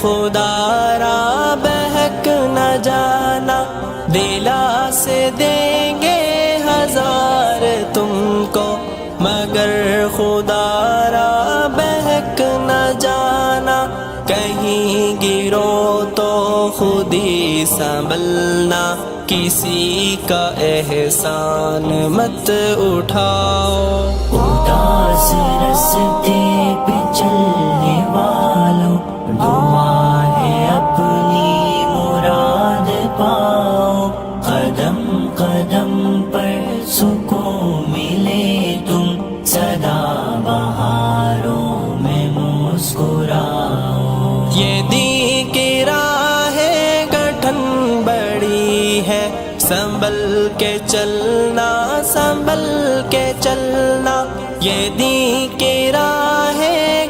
خدا را بہک نہ جانا، دلا سے دیں گے ہزار تم کو، مگر خدا را بہک نہ جانا، کہیں گرو تو خود ہی سنبھلنا، کسی کا احسان مت اٹھاؤ۔ اداس رستے پہ چلنے والوں، دعا ہے اپنی مراد پاؤ، قدم قدم پر سکون ملے تم سدا بہاروں میں مسکراؤ۔ یہ دین کی راہ گٹھن بڑی ہے، سنبھل کے چلنا سنبھل کے چلنا، یہ دین کی راہ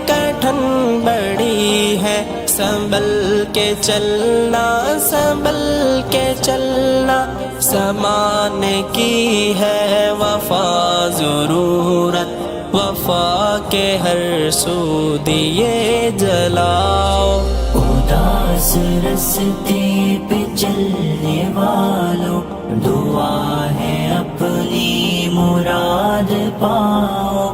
گٹھن بڑی ہے، سنبھل کے چلنا سنبھل کے چلنا، زمانے کی ہے وفا ضرورت، وفا کے ہر سو دیے جلاؤ۔ اداس رستے پہ چلنے والوں، دعا ہے اپنی مراد پاؤ۔